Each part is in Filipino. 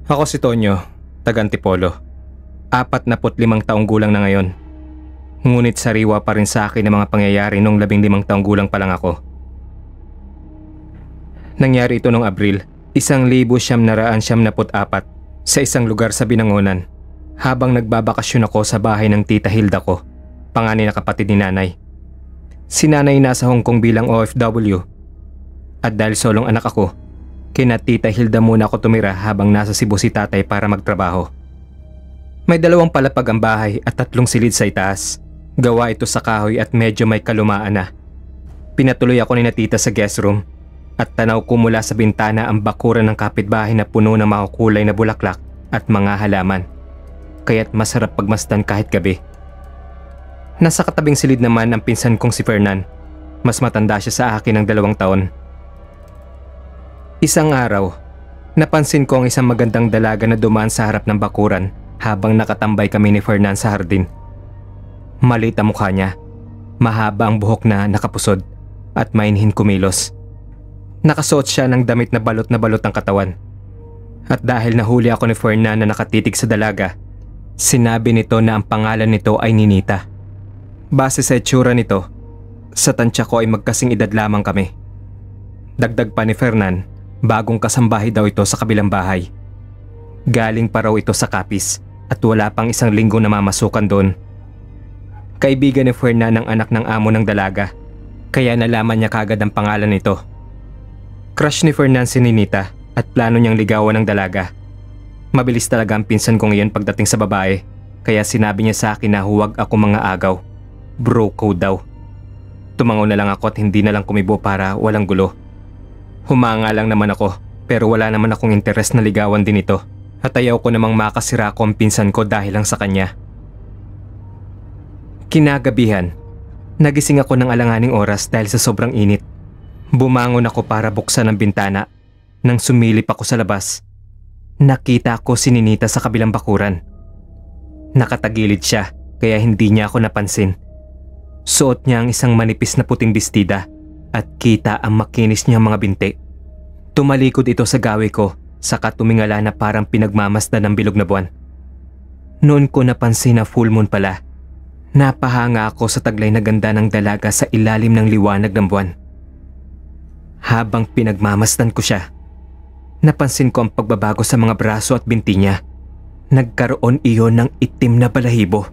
Ako si Tonyo, taga Antipolo. 45 taong gulang na ngayon. Ngunit sariwa pa rin sa akin ang mga pangyayari nung 15 taong gulang pa lang ako. Nangyari ito noong Abril, 1974 sa isang lugar sa Binangonan. Habang nagbabakasyon ako sa bahay ng tita Hilda ko, panganay na kapatid ni nanay. Si nanay nasa Hong Kong bilang OFW. At dahil solong anak ako, kina tita Hilda muna ako tumira habang nasa Cebu si tatay para magtrabaho. May 2 palapag ang bahay at 3 silid sa itaas. Gawa ito sa kahoy at medyo may kalumaan na. Pinatuloy ako ni na tita sa guest room at tanaw ko mula sa bintana ang bakuran ng kapitbahay na puno ng makukulay na bulaklak at mga halaman. Kaya't masarap pagmasdan kahit gabi. Nasa katabing silid naman ang pinsan kong si Fernan. Mas matanda siya sa akin ng 2 taon. Isang araw, napansin ko ang isang magandang dalaga na dumaan sa harap ng bakuran habang nakatambay kami ni Fernan sa hardin. Maliit ang mukha niya, mahaba ang buhok na nakapusod at mainhin kumilos. Nakasuot siya ng damit na balot ang katawan. At dahil nahuli ako ni Fernan na nakatitig sa dalaga, sinabi nito na ang pangalan nito ay Ninita. Base sa itsura nito, sa tansya ko ay magkasing edad lamang kami. Dagdag pa ni Fernan, bagong kasambahay daw ito sa kabilang bahay. Galing pa raw ito sa Capiz at wala pang 1 linggo na mamasukan doon. Kaibigan ni Fernan ang anak ng amo ng dalaga, kaya nalaman niya kagad ang pangalan nito. Crush ni Fernan si Ninita at plano niyang ligawan ng dalaga. Mabilis talaga ang pinsan ko ngayon pagdating sa babae, kaya sinabi niya sa akin na huwag ako mga agaw. Bro code daw. Tumango na lang ako at hindi na lang kumibo para walang gulo. Humanga lang naman ako, pero wala naman akong interes na ligawan din ito at ayaw ko namang makasira ko ang pinsan ko dahil lang sa kanya. Kinagabihan, nagising ako ng alanganing oras dahil sa sobrang init. Bumangon ako para buksan ang bintana. Nang sumilip ako sa labas, nakita ko si Ninita sa kabilang bakuran. Nakatagilid siya kaya hindi niya ako napansin. Suot niya ang isang manipis na puting bestida at kita ang makinis niyang mga binti. Tumalikod ito sa gawi ko saka tumingala na parang pinagmamasdan ng bilog na buwan. Noon ko napansin na full moon pala. Napahanga ako sa taglay na ganda ng dalaga sa ilalim ng liwanag ng buwan. Habang pinagmamasdan ko siya, napansin ko ang pagbabago sa mga braso at binti niya. Nagkaroon iyon ng itim na balahibo.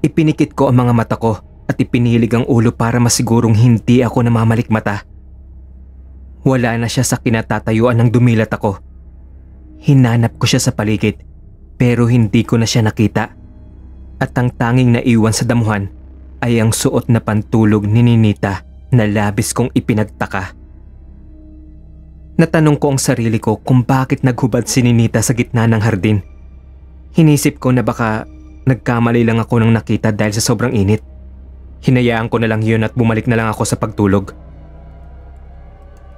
Ipinikit ko ang mga mata ko at ipinilig ang ulo para masigurong hindi ako namamalikmata. Wala na siya sa kinatatayuan ng dumilat ako. Hinanap ko siya sa paligid pero hindi ko na siya nakita. At ang tanging naiwan sa damuhan ay ang suot na pantulog ni Ninita na labis kong ipinagtaka. Natanong ko ang sarili ko kung bakit naghubad si Ninita sa gitna ng hardin. Hinisip ko na baka nagkamali lang ako nang nakita dahil sa sobrang init. Hinayaan ko na lang yun at bumalik na lang ako sa pagtulog.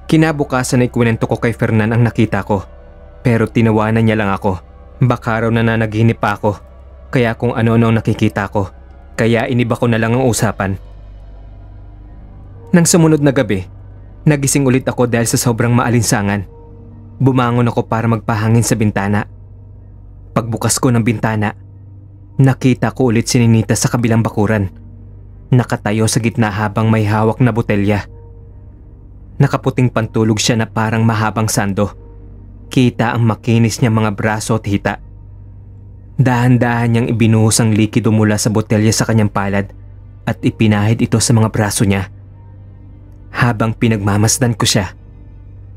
Kinabukasan ay kwento ko kay Fernan ang nakita ko, pero tinawanan niya lang ako. Baka raw nananaginip pa ako, kaya kung ano-ano nakikita ko, kaya iniba ko na lang ang usapan. Nang sumunod na gabi, nagising ulit ako dahil sa sobrang maalinsangan. Bumangon ako para magpahangin sa bintana. Pagbukas ko ng bintana, nakita ko ulit si Ninita sa kabilang bakuran. Nakatayo sa gitna habang may hawak na botelya. Nakaputing pantulog siya na parang mahabang sando. Kita ang makinis niya mga braso at hita. Dahan-dahan niyang ibinuhos ang likido mula sa botelya sa kanyang palad at ipinahid ito sa mga braso niya. Habang pinagmamasdan ko siya,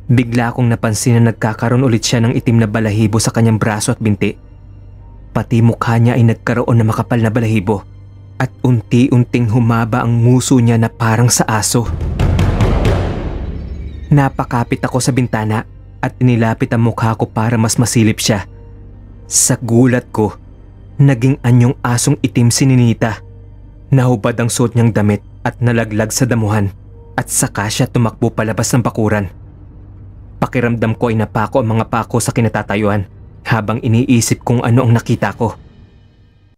bigla akong napansin na nagkakaroon ulit siya ng itim na balahibo sa kanyang braso at binti. Pati mukha niya ay nagkaroon ng makapal na balahibo at unti-unting humaba ang nguso niya na parang sa aso. Napakapit ako sa bintana at inilapit ang mukha ko para mas masilip siya. Sa gulat ko, naging anyong asong itim si Ninita. Nahubad ang suot niyang damit at nalaglag sa damuhan at saka siya tumakbo palabas ng bakuran. Pakiramdam ko ay napako ang mga pako sa kinatatayuan habang iniisip kung ano ang nakita ko.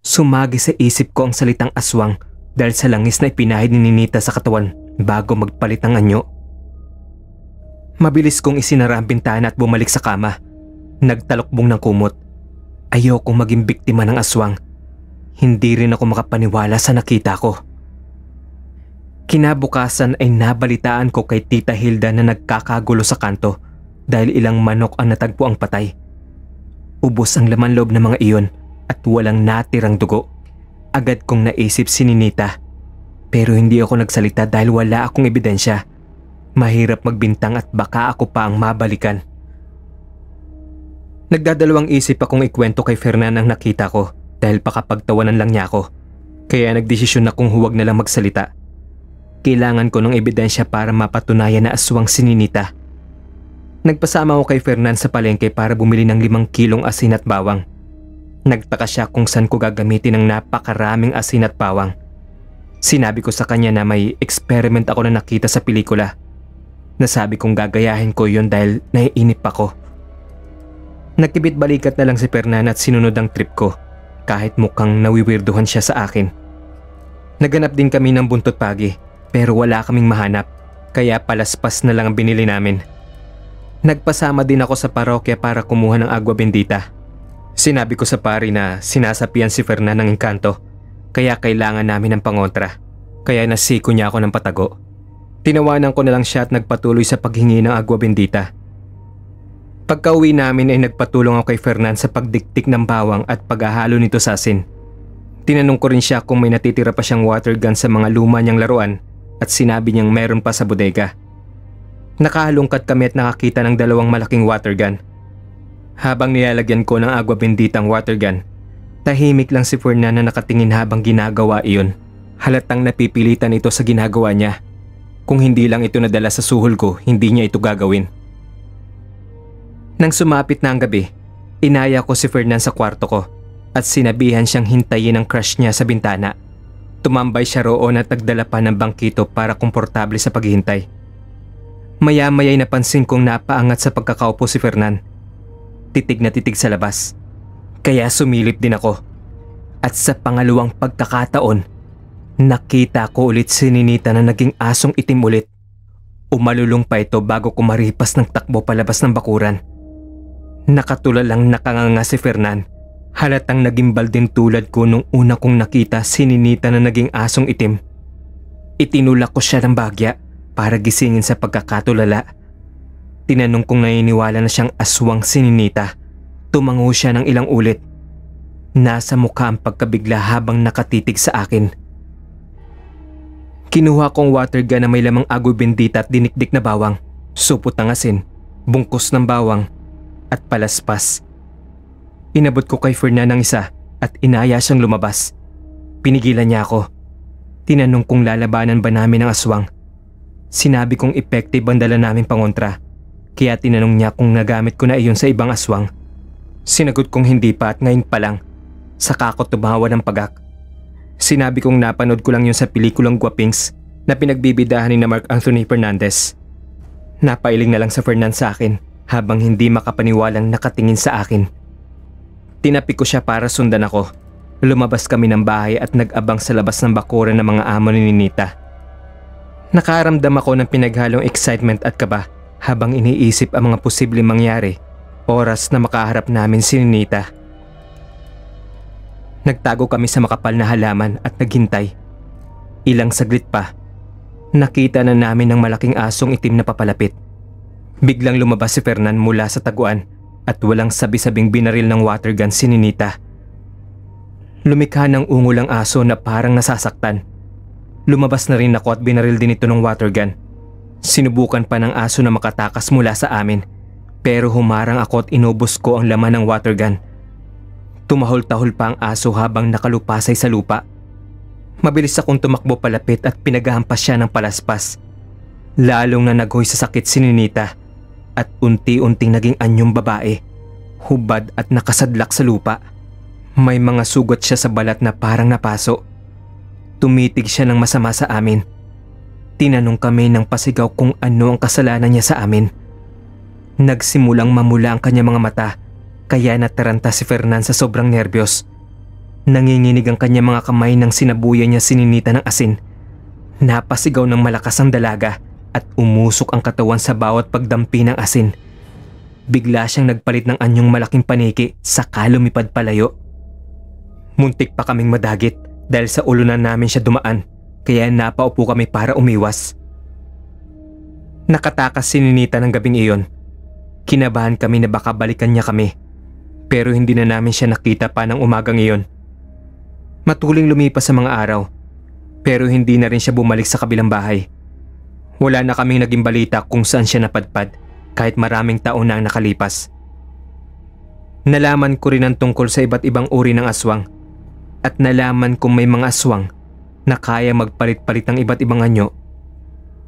Sumagi sa isip ko ang salitang aswang dahil sa langis na ipinahid ni Ninita sa katawan bago magpalit ng anyo. Mabilis kong isinara ang bintana at bumalik sa kama. Nagtalokbong ng kumot. Ayokong maging biktima ng aswang. Hindi rin ako makapaniwala sa nakita ko. Kinabukasan ay nabalitaan ko kay Tita Hilda na nagkakagulo sa kanto dahil ilang manok ang natagpo ang patay. Ubos ang laman loob ng mga iyon at walang natirang dugo. Agad kong naisip si Ninita. Pero hindi ako nagsalita dahil wala akong ebidensya. Mahirap magbintang at baka ako pa ang mabalikan. Nagdadalawang isip akong ikwento kay Fernan ang nakita ko dahil pakapagtawanan lang niya ako. Kaya nagdesisyon akong huwag na lang magsalita. Kailangan ko ng ebidensya para mapatunayan na aswang si Ninita. Nagpasama ako kay Fernan sa palengke para bumili ng 5 kilong asin at bawang. Nagtaka siya kung saan ko gagamitin ang napakaraming asin at bawang. Sinabi ko sa kanya na may experiment ako na nakita sa pelikula. Nasabi kong gagayahin ko yon dahil naiinip ako. Nagkibit balikat na lang si Fernan at sinunod ang trip ko kahit mukhang nawiwirduhan siya sa akin. Naganap din kami ng buntot pagi pero wala kaming mahanap kaya palaspas na lang ang binili namin. Nagpasama din ako sa parokya para kumuha ng agwa bendita. Sinabi ko sa pari na sinasapian si Fernan ng engkanto kaya kailangan namin ng pangontra kaya nasiko niya ako ng patago. Tinawanan ko na lang siya at nagpatuloy sa paghingi ng agwa bendita. Pagka-uwi namin ay nagpatulong ako kay Fernan sa pagdiktik ng bawang at paghahalo nito sa asin. Tinanong ko rin siya kung may natitira pa siyang water gun sa mga luma niyang laruan at sinabi niyang meron pa sa bodega. Nakahalungkat kami at nakakita ng 2 malaking water gun. Habang nilalagyan ko ng agwa benditang water gun, tahimik lang si Fernan na nakatingin habang ginagawa iyon. Halatang napipilitan ito sa ginagawa niya. Kung hindi lang ito nadala sa suhol ko, hindi niya ito gagawin. Nang sumapit na ang gabi, inaya ko si Fernan sa kwarto ko at sinabihan siyang hintayin ang crush niya sa bintana. Tumambay siya roon at nagdala pa ng bangkito para komportable sa paghihintay. Maya-maya'y napansin kong napaangat sa pagkakaupo si Fernan. Titig na titig sa labas. Kaya sumilip din ako. At sa pangalawang pagkakataon, nakita ko ulit si Ninita na naging asong itim ulit. Umalulong pa ito bago kumaripas ng takbo palabas ng bakuran. Nakatulalang nakanganga si Fernan. Halatang nagimbal din tulad ko nung una kong nakita si Ninita na naging asong itim. Itinulak ko siya ng bagya para gisingin sa pagkakatulala. Tinanong kung naniniwala na siyang aswang si Ninita. Tumango siya ng ilang ulit. Nasa mukha ang pagkabigla habang nakatitig sa akin. Kinuha kong water gun na may lamang agwa bendita at dinikdik na bawang, supot ng asin, bungkos ng bawang, at palaspas. Inabot ko kay Fernan ng isa at inaya siyang lumabas. Pinigilan niya ako. Tinanong kung lalabanan ba namin ang aswang. Sinabi kong effective ang dala namin pangontra, kaya tinanong niya kung nagamit ko na iyon sa ibang aswang. Sinagot kong hindi pa at ngayon pa lang. Saka ako tumawa ng pagak. Sinabi kong napanood ko lang yun sa pelikulang Guapings na pinagbibidahan ni na Mark Anthony Fernandez. Napailing na lang sa Fernan sa akin habang hindi makapaniwalang nakatingin sa akin. Tinapi ko siya para sundan ako. Lumabas kami ng bahay at nag-abang sa labas ng bakuran ng mga amo ni Ninita. Nakaramdam ako ng pinaghalong excitement at kaba habang iniisip ang mga posibleng mangyari oras na makaharap namin si Ninita. Nagtago kami sa makapal na halaman at naghintay. Ilang saglit pa, nakita na namin ng malaking asong itim na papalapit. Biglang lumabas si Fernan mula sa taguan at walang sabi-sabing binaril ng water gun si Ninita. Lumikha ng ungol ang aso na parang nasasaktan. Lumabas na rin ako at binaril din ito ng water gun. Sinubukan pa ng aso na makatakas mula sa amin pero humarang ako at inubos ko ang laman ng water gun. Tumahol-tahol pa ang aso habang nakalupasay sa lupa. Mabilis akong tumakbo palapit at pinaghahampas siya ng palaspas. Lalong na naghoy sa sakit si Ninita at unti-unting naging anyong babae, hubad at nakasadlak sa lupa. May mga sugat siya sa balat na parang napaso. Tumitig siya ng masama sa amin. Tinanong kami ng pasigaw kung ano ang kasalanan niya sa amin. Nagsimulang mamula ang kanyang mga mata kaya nataranta si Fernan sa sobrang nerbiyos. Nanginginig ang kanyang mga kamay nang sinabuyan niya si Ninita ng asin. Napasigaw ng malakas ang dalaga at umusok ang katawan sa bawat pagdampi ng asin. bigla siyang nagpalit ng anyong malaking paniki saka lumipad palayo. Muntik pa kaming madagit dahil sa ulunan namin siya dumaan kaya napaupo kami para umiwas. Nakatakas si Ninita ng gabing iyon. Kinabahan kami na baka balikan niya kami pero hindi na namin siya nakita pa ng umagang iyon. Matuling lumipas sa mga araw pero hindi na rin siya bumalik sa kabilang bahay. Wala na kaming naging balita kung saan siya napadpad kahit maraming taon na ang nakalipas. Nalaman ko rin ang tungkol sa iba't ibang uri ng aswang at nalaman kong may mga aswang na kaya magpalit-palit ng iba't ibang anyo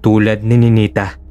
tulad ni Ninita.